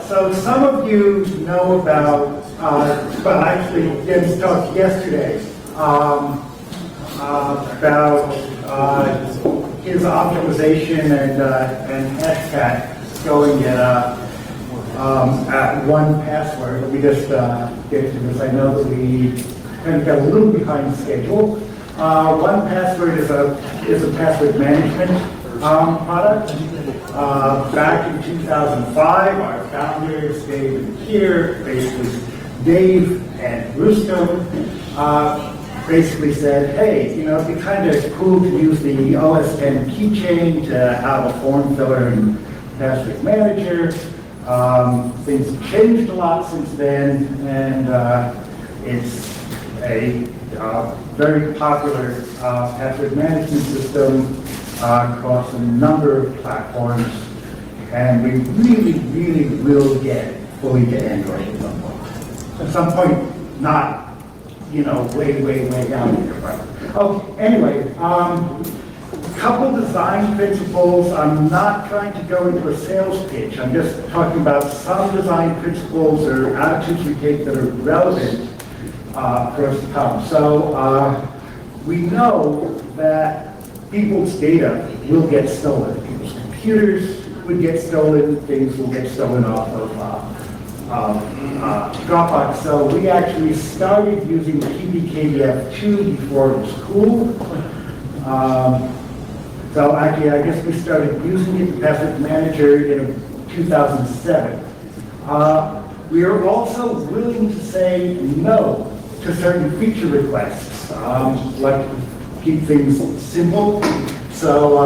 So some of you know about, well actually Jens talked yesterday about his optimization and hashtag going at 1Password. Let me just get to this. I know that we kind of got a little behind schedule. 1Password is a password management product. Back in 2005, our founders, Dave and Kier, basically Dave and Rustam, basically said, hey, you know, it'd be kind of cool to use the OS 10 keychain to have a form filler and password manager. Things have changed a lot since then, and it's a very popular password management system across a number of platforms, and we really will get fully to Android at some point. At some point, not, you know, way down here. But okay, anyway, couple design principles. I'm not trying to go into a sales pitch. I'm just talking about some design principles or attitudes we take that are relevant for us to come. So we know that people's data will get stolen. People's computers would get stolen. Things will get stolen off of Dropbox. So we actually started using PBKDF2 before it was cool. So actually, I guess we started using it, the password manager, in 2007. We are also willing to say no to certain feature requests, like keep things simple. So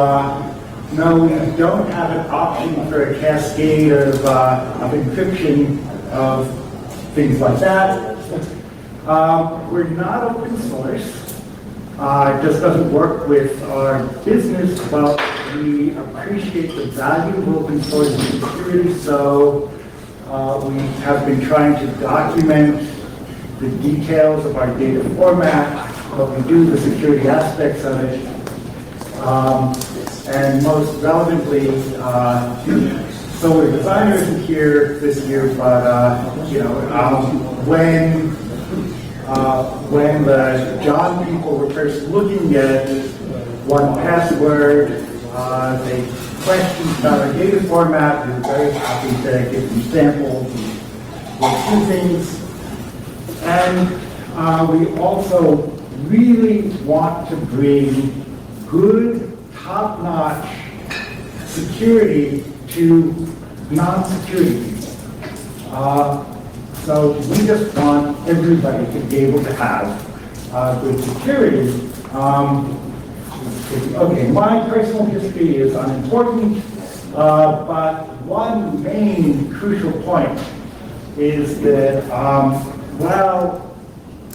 no, we don't have an option for a cascade of encryption of things like that. We're not open source. It just doesn't work with our business, but we appreciate the value of open source security, so we have been trying to document the details of our data format, what we do, the security aspects of it, and most relevantly, solar designers in here this year, but you know, when the John people were first looking at 1Password, they questioned about our data format. We were very happy to give them samples and two things. And we also really want to bring good, top-notch security to non-security people. So we just want everybody to be able to have good security. Okay, my personal history is unimportant, but one main crucial point is that, well,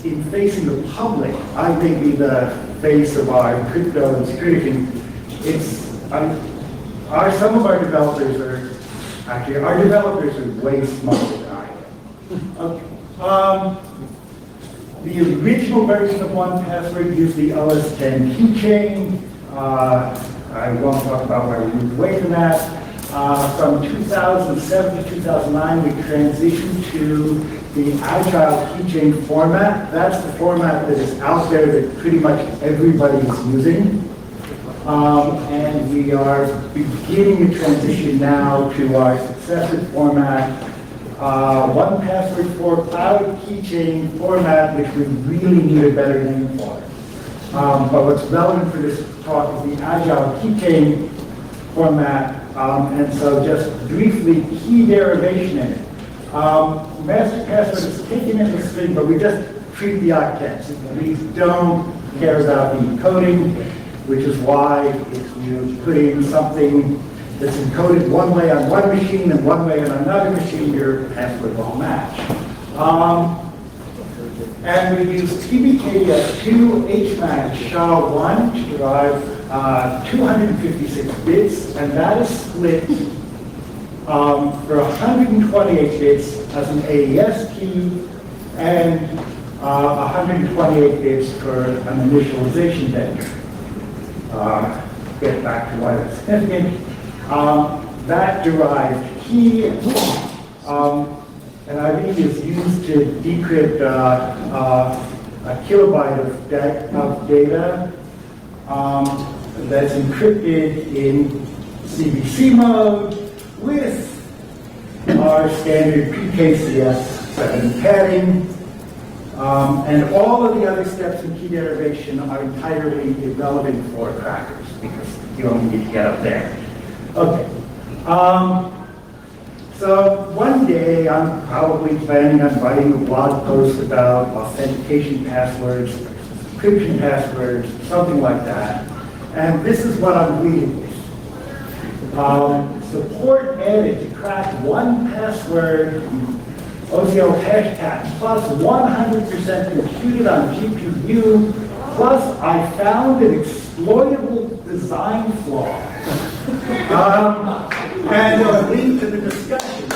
in facing the public, I may be the face of our crypto and security. Some of our developers are, actually, our developers are way smarter than I am. Okay. The original version of 1Password used the OS 10 keychain. I won't talk about where we moved away from that. From 2007 to 2009, we transitioned to the Agile keychain format. That's the format that is out there that pretty much everybody is using. And we are beginning to transition now to our successive format, 1Password for Cloud Keychain format, which we really need a better name for. But what's relevant for this talk is the Agile Keychain format, and so just briefly, key derivation in it. Master password is taken in this thing, but we just treat the octets. We don't care about the encoding, which is why if you put in something that's encoded one way on one machine and one way on another machine, your password won't match. And we use PBKDF2 HMAC SHA-1 to derive 256 bits, and that is split for 128 bits as an AES key and 128 bits for an initialization vector. Get back to why that's significant. that derived key, an ID is used to decrypt a kilobyte of data that's encrypted in CBC mode with our standard PKCS7 padding. And all of the other steps in key derivation are entirely irrelevant for crackers because you only need to get up there. Okay. So one day I'm probably planning on writing a blog post about authentication passwords, encryption passwords, something like that. And this is what I'm leading with. Support added to crack 1Password OCL hashtag plus 100% computed on GPU, plus I found an exploitable design flaw. And a link to the discussion.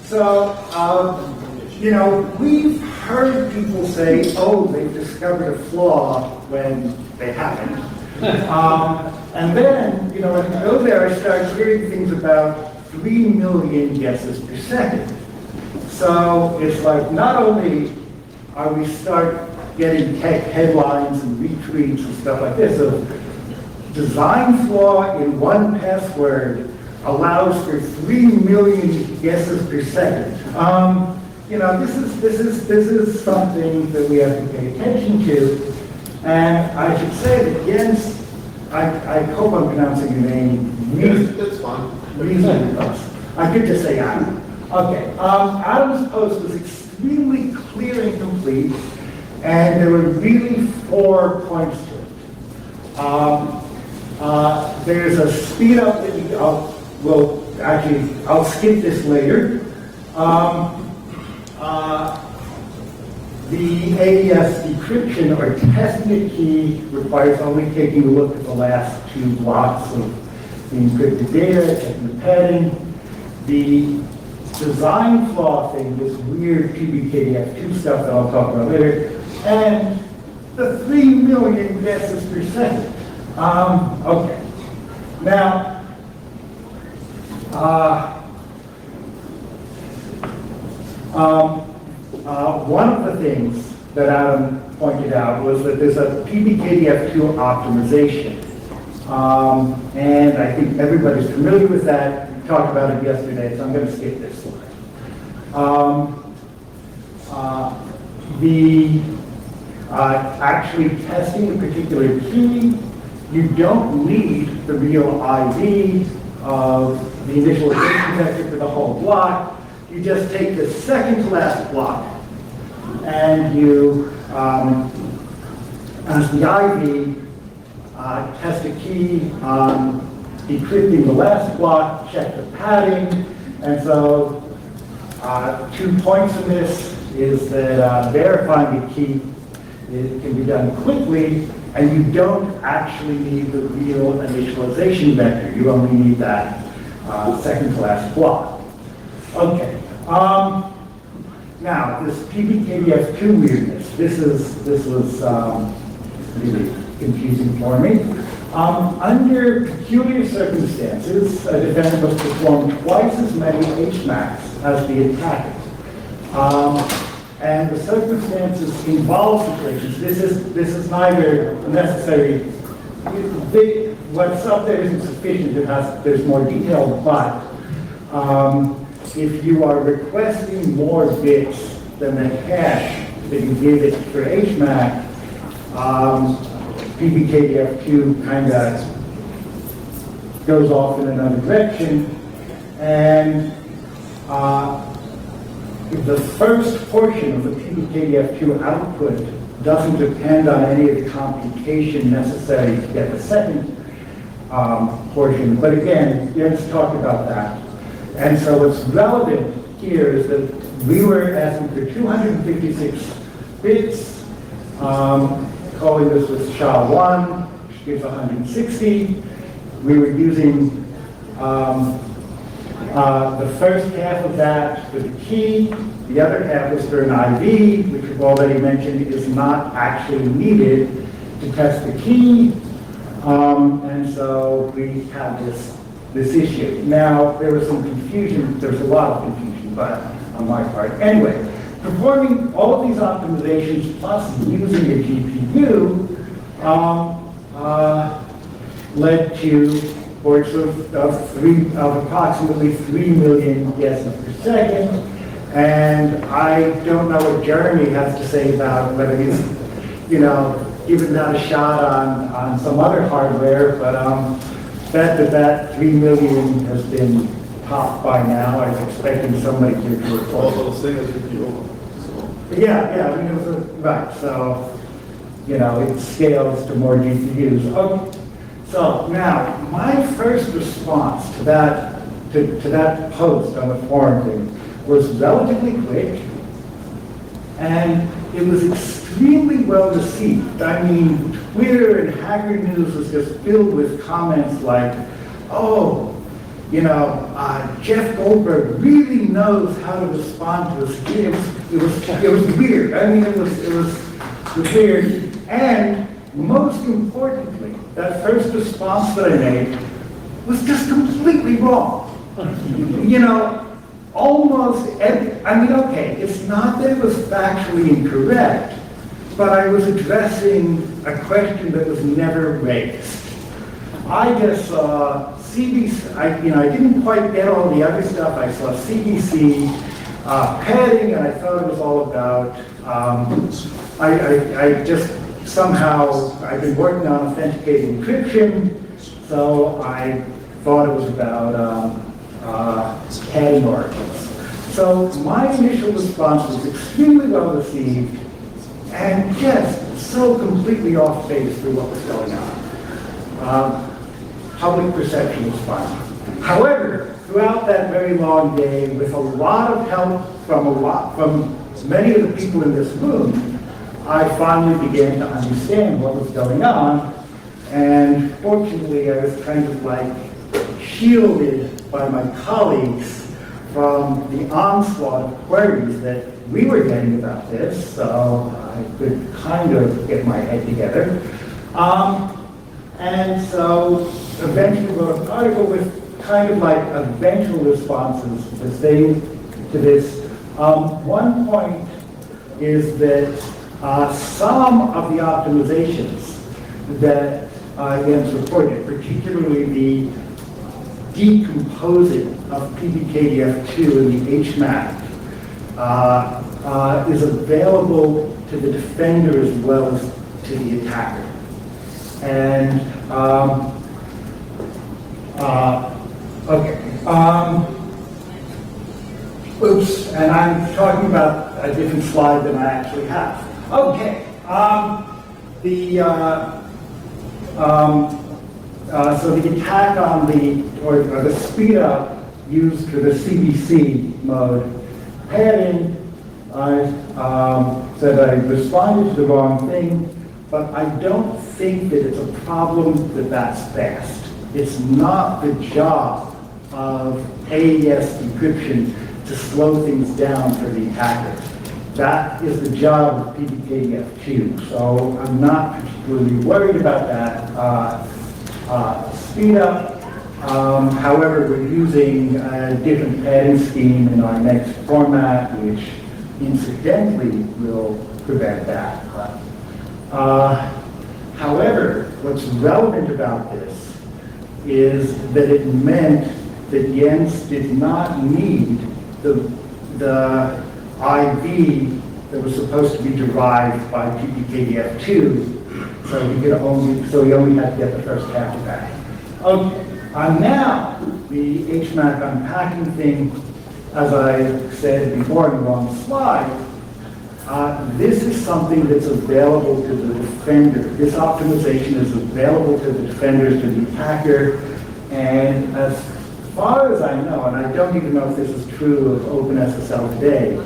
So, you know, we've heard people say, oh, they've discovered a flaw when they haven't. And then, you know, when I go there, I start hearing things about 3 million guesses per second. So it's like, not only are we start getting tech headlines and retweets and stuff like this, so design flaw in 1Password allows for 3 million guesses per second. You know, this is something that we have to pay attention to. And I should say that Jens, I hope I'm pronouncing your name. That's fine. Reasonably close. I could just say Adam. Okay. Adam's post was extremely clear and complete, and there were really 4 points to it. There's a speed up that I'll skip this later. The AES decryption or testing a key requires only taking a look at the last 2 blocks of the encrypted data, checking the padding. The design flaw thing, this weird PBKDF2 stuff that I'll talk about later, and the 3 million guesses per second. Okay. Now, one of the things that Adam pointed out was that there's a PBKDF2 optimization. And I think everybody's familiar with that. We talked about it yesterday, so I'm going to skip this slide. Actually testing a particular key, you don't need the real ID of the initialization vector for the whole block. You just take the second to last block and you, as the ID, test a key on decrypting the last block, check the padding, and so 2 points in this is that verifying a key can be done quickly, and you don't actually need the real initialization vector. You only need that second to last block. Okay. Now, this PBKDF2 weirdness, this was really confusing for me. Under peculiar circumstances, a defendant must perform twice as many HMACs as the attacker. And the circumstances involve situations. This is neither necessary. What's up there isn't sufficient. There's more detail, but if you are requesting more bits than the hash that you give it for HMAC, PBKDF2 kind of goes off in another direction, and the first portion of the PBKDF2 output doesn't depend on any of the computation necessary to get the second portion. But again, Jens talked about that. And so what's relevant here is that we were asking for 256 bits, calling this with SHA-1, which gives 160. We were using the first half of that for the key. The other half was for an IV, which we've already mentioned is not actually needed to test the key. And so we had this issue. Now, there was some confusion, there was a lot of confusion, but on my part. Anyway, performing all of these optimizations plus using a GPU led to ports of approximately 3 million guesses per second. And I don't know what Jeremy has to say about whether he's, given that a shot on some other hardware, but that 3 million has been topped by now. I was expecting somebody to report. Also, the same as GPU. Yeah, I mean, it was right, so, it scales to more GPUs. Okay. So now, my first response to that post on the forum thing was relatively quick, and it was extremely well received. I mean, Twitter and Hacker News was just filled with comments like, oh, Jeff Goldberg really knows how to respond to this. It was weird. I mean, it was weird. And most importantly, that first response that I made was just completely wrong. Almost every, okay, it's not that it was factually incorrect, but I was addressing a question that was never raised. I just saw CBC, I didn't quite get all the other stuff. I saw CBC padding, and I thought it was all about, I just somehow, I've been working on authenticating encryption, so I thought it was about padding oracles. So my initial response was extremely well received, and just so completely off base for what was going on. Public perception was fine. However, throughout that very long day, with a lot of help from many of the people in this room, I finally began to understand what was going on, and fortunately I was kind of like shielded by my colleagues from the onslaught of queries that we were getting about this, so I could kind of get my head together. And so eventually wrote an article with kind of like eventual responses to this. One point is that some of the optimizations that Jens reported, particularly the decomposing of PBKDF2 in the HMAC, is available to the defender as well as to the attacker. And oops, and I'm talking about a different slide than I actually have. Okay, so the attack on or the speed up used for the CBC mode padding, I said I responded to the wrong thing, but I don't think that it's a problem that's fast. It's not the job of AES encryption to slow things down for the attacker. That is the job of PBKDF2, so I'm not particularly worried about that speed up. However, we're using a different padding scheme in our next format, which incidentally will prevent that. However, what's relevant about this is that it meant that Jens did not need the IV that was supposed to be derived by PBKDF2, so he only had to get the first half of that. Okay, now the HMAC unpacking thing, as I said before in the wrong slide, this is something that's available to the defender. This optimization is available to the defenders, to the attacker, and as far as I know, and I don't even know if this is true of OpenSSL today,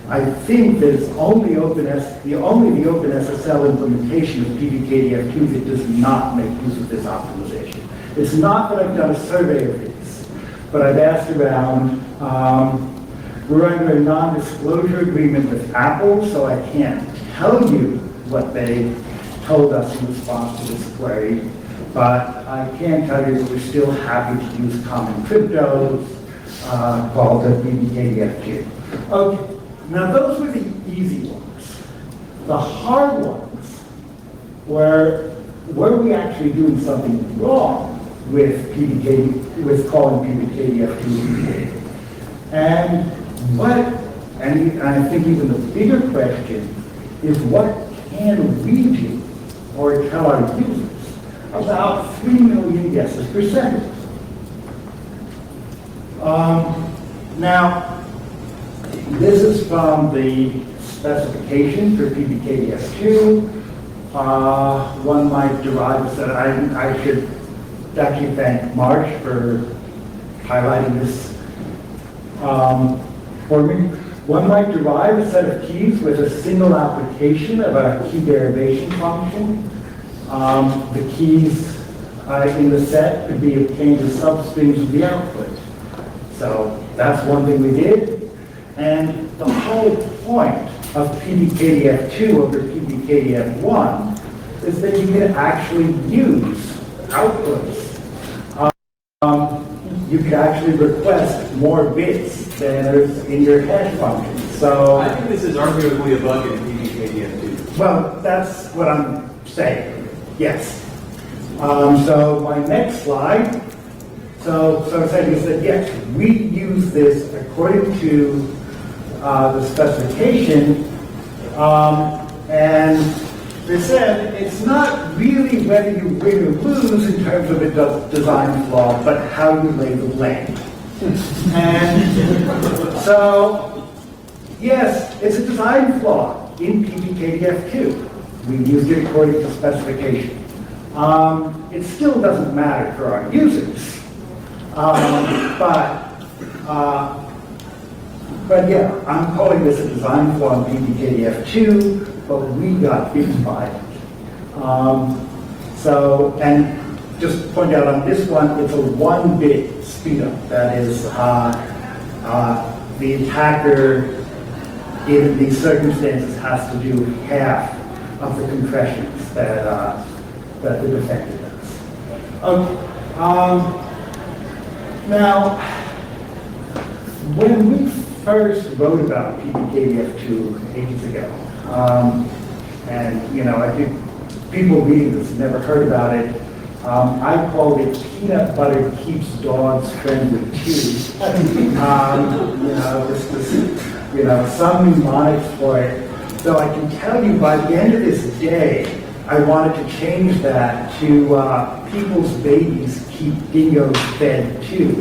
I think that it's only the OpenSSL implementation of PBKDF2 that does not make use of this optimization. It's not that I've done a survey of these, but I've asked around. We're under a non-disclosure agreement with Apple, so I can't tell you what they told us in response to this query. but I can tell you that we're still happy to use common cryptos called the PBKDF2. Okay, now those were the easy ones. The hard ones were we actually doing something wrong with calling PBKDF2? And I think even the bigger question is, what can we do or tell our users about 3 million guesses per second? Now, this is from the specification for PBKDF2. One might derive that I should actually thank Marsh for highlighting this for me. One might derive a set of keys with a single application of a key derivation function. The keys in the set could be obtained as substrings of the output. So that's one thing we did. And the whole point of PBKDF2 over PBKDF1 is that you can actually use outputs. You can actually request more bits than is in your hash function. So I think this is arguably a bug in PBKDF2. Well, that's what I'm saying. Yes. So my next slide. So I'm saying is that yes, we use this according to the specification, and they said it's not really whether you win or lose in terms of a design flaw, but how you lay the land. And so, yes, it's a design flaw in PBKDF2. We used it according to specification. It still doesn't matter for our users, but yeah, I'm calling this a design flaw in PBKDF2, but we got beaten by it. So, and just point out on this one, it's a 1-bit speedup. That is, the attacker, in these circumstances, has to do half of the compressions that the defender does. Okay. Now, when we first wrote about PBKDF2 ages ago, and I think people reading this never heard about it. I called it peanut butter keeps dogs friendly too. Some mnemonics for it. So I can tell you by the end of this day, I wanted to change that to people's babies keep dingoes fed too.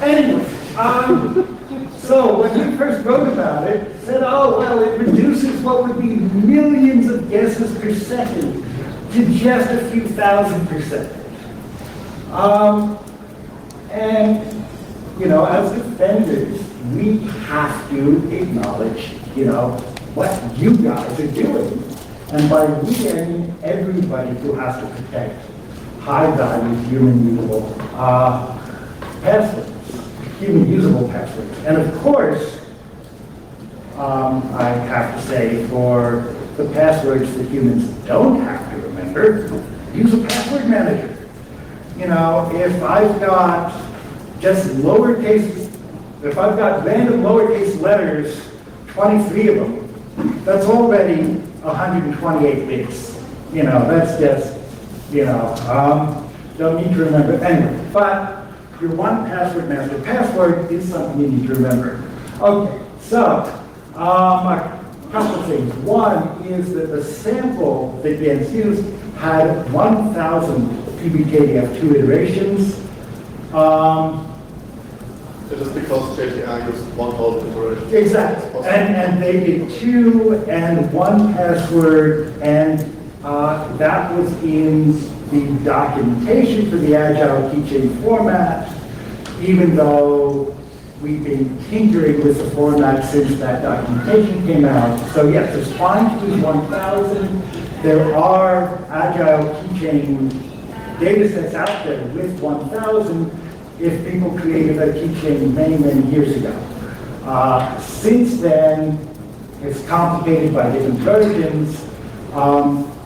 Anyway, so when we first wrote about it, said, oh, well, it reduces what would be millions of guesses per second to just a few thousand per second. And, as defenders, we have to acknowledge, what you guys are doing. And by we, I mean everybody who has to protect high-value human usable passwords. Human usable passwords. And of course, I have to say, for the passwords that humans don't have to remember, use a password manager. If I've got just if I've got random lowercase letters, 23 of them, that's already 128 bits. That's just, don't need to remember anyway. But your one password master password is something you need to remember. Okay, so a couple of things. One is that the sample that gets used had 1,000 PBKDF2 iterations. So just because JTI used 1,000 iterations. Exactly, and they did 2 and 1 password, and that was in the documentation for the Agile keychain format, even though we've been tinkering with the format since that documentation came out. So yes, it's fine to use 1,000. There are Agile keychain data sets out there with 1,000 if people created a keychain many, many years ago. Since then, it's complicated by different versions,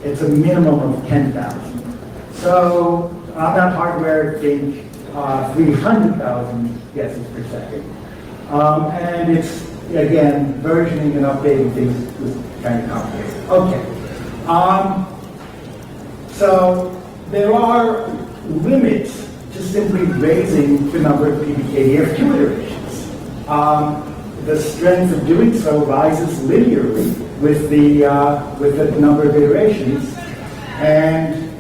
it's a minimum of 10,000. So on that hardware, think 300,000 guesses per second. And it's, again, versioning and updating things is kind of complicated. Okay. So there are limits to simply raising the number of PBKDF2 iterations. The strength of doing so rises linearly with the number of iterations. And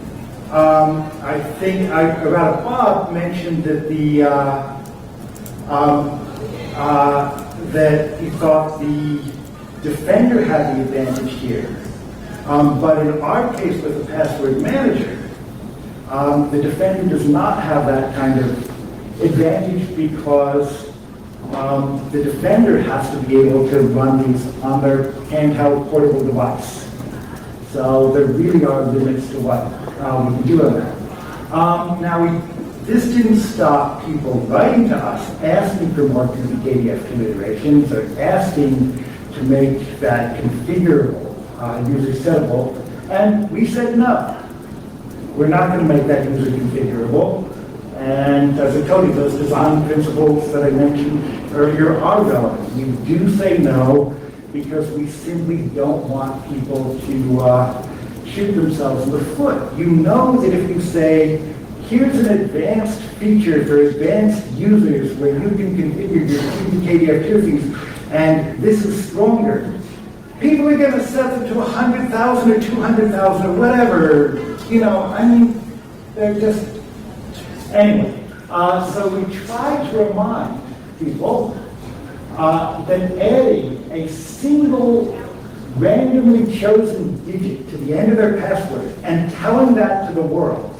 I think Bob mentioned that that he thought the defender had the advantage here. But in our case with the password manager, the defender does not have that kind of advantage because the defender has to be able to run these on their handheld portable device. So there really are limits to what we can do on that. This didn't stop people writing to us asking for more PBKDF2 iterations or asking to make that configurable, user settable, and we said no. We're not going to make that user configurable. And as I told you, those design principles that I mentioned earlier are relevant. We do say no because we simply don't want people to shoot themselves in the foot. You know that if you say, here's an advanced feature for advanced users where you can configure your PBKDF2 things, and this is stronger, people are going to set them to 100,000 or 200,000 or whatever. You know, I mean, they're just... Anyway, so we try to remind people that adding a single randomly chosen digit to the end of their password and telling that to the world,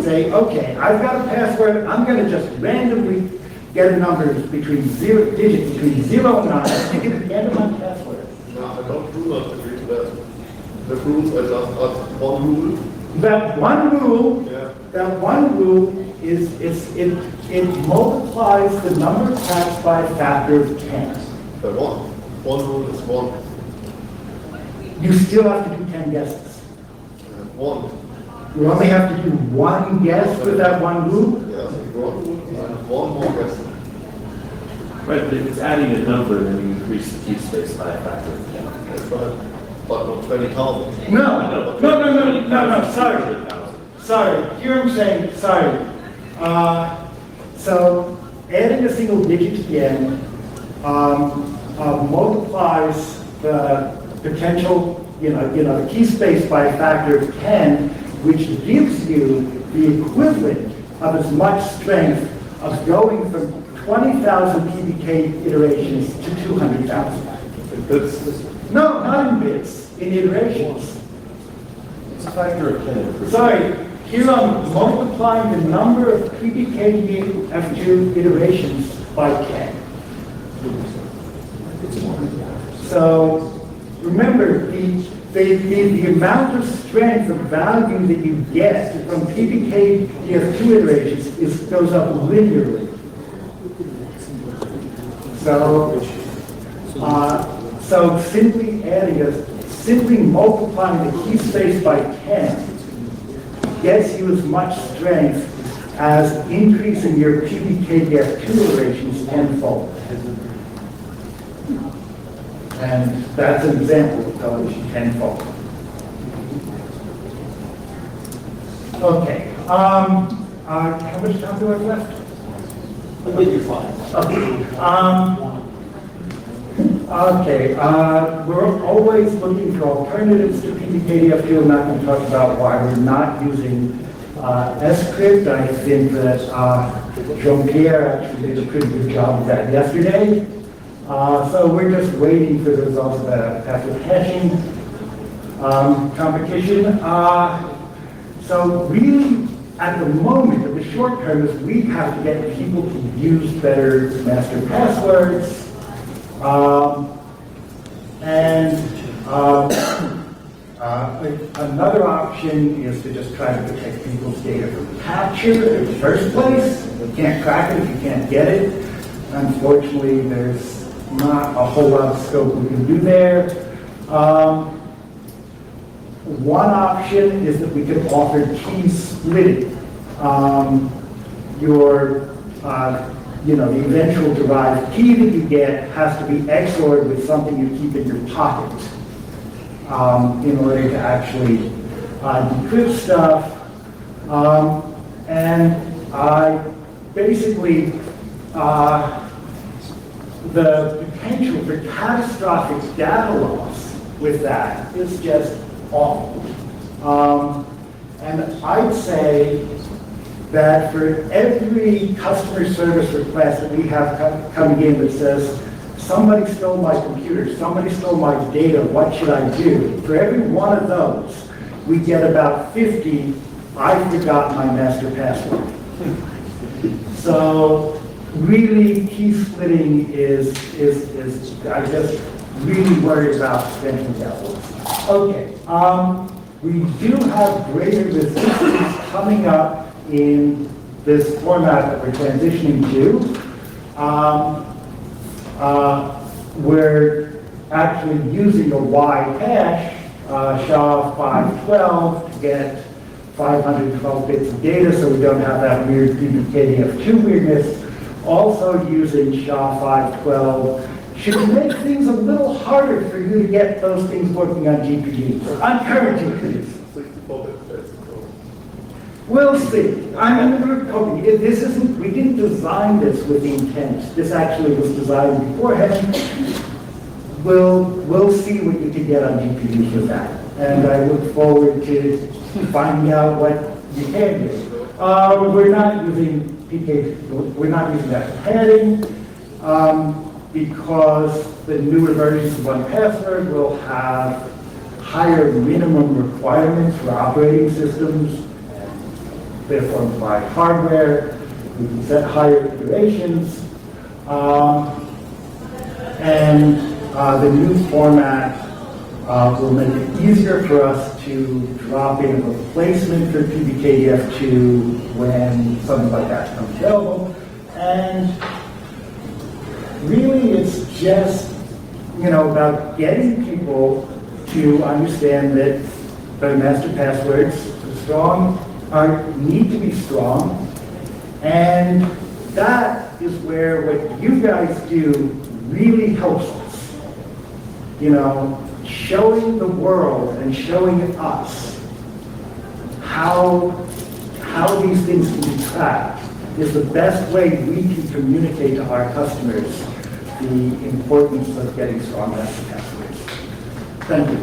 say, okay, I've got a password, I'm going to just randomly get a number between digits between 0 and 9, stick it at the end of my password. No, I don't do not agree to that. The rules are just one rule. That one rule, is it multiplies the number of tasks by a factor of 10. By one. One rule is one. You still have to do 10 guesses. One. You only have to do one guess with that one rule? Yes, one rule and one more guess. Right, but if it's adding a number, then you increase the key space by a factor of 10. That's right. But not 20,000. No, sorry. Here I'm saying, sorry. So adding a single digit to the end multiplies the potential, the key space by a factor of 10, which gives you the equivalent of as much strength of going from 20,000 PBK iterations to 200,000. No, not in bits, in iterations. It's a factor of 10. Sorry, here I'm multiplying the number of PBKDF2 iterations by 10. So remember, the amount of strength of value that you get from PBKDF2 iterations goes up linearly. So simply multiplying the key space by 10 gets you as much strength as increasing your PBKDF2 iterations tenfold. And that's an example of television tenfold. Okay. How much time do I have left? You're fine. Okay. We're always looking for alternatives to PBKDF2. I'm not going to talk about why we're not using script. I think that Jean-Pierre actually did a pretty good job of that yesterday. So we're just waiting for the results of the password hashing competition. So really, at the moment, in the short term, is we have to get people to use better master passwords. Another option is to just try to protect people's data from capture in the first place. You can't crack it if you can't get it. Unfortunately, there's not a whole lot of scope we can do there. One option is that we could offer key splitting. The eventual derived key that you get has to be XORed with something you keep in your pocket in order to actually decrypt stuff. Basically, the potential for catastrophic data loss with that is just awful. And I'd say that for every customer service request that we have coming in that says, somebody stole my computer, somebody stole my data, what should I do? For every one of those, we get about 50, I forgot my master password. So really, key splitting is I just really worry about potential devils. Okay, we do have greater resistance coming up in this format that we're transitioning to. We're actually using a Y hash, SHA-512, to get 512 bits of data, so we don't have that weird PBKDF2 weirdness. Also using SHA-512 should make things a little harder for you to get those things working on GPUs, on current GPUs. 64-bit bits. We'll see. We're hoping. This isn't, we didn't design this with the intent. This actually was designed beforehand. We'll see what you can get on GPUs with that. And I look forward to finding out what you can do. We're not using we're not using that for padding, because the newer versions of 1Password will have higher minimum requirements for operating systems, and therefore by hardware. We can set higher iterations, and the new format will make it easier for us to drop in a replacement for PBKDF2 when something like that becomes available. And really, it's just, about getting people to understand that their master passwords need to be strong. And that is where what you guys do really helps us. Showing the world and showing us how these things can be tracked is the best way we can communicate to our customers the importance of getting strong master passwords. Thank you.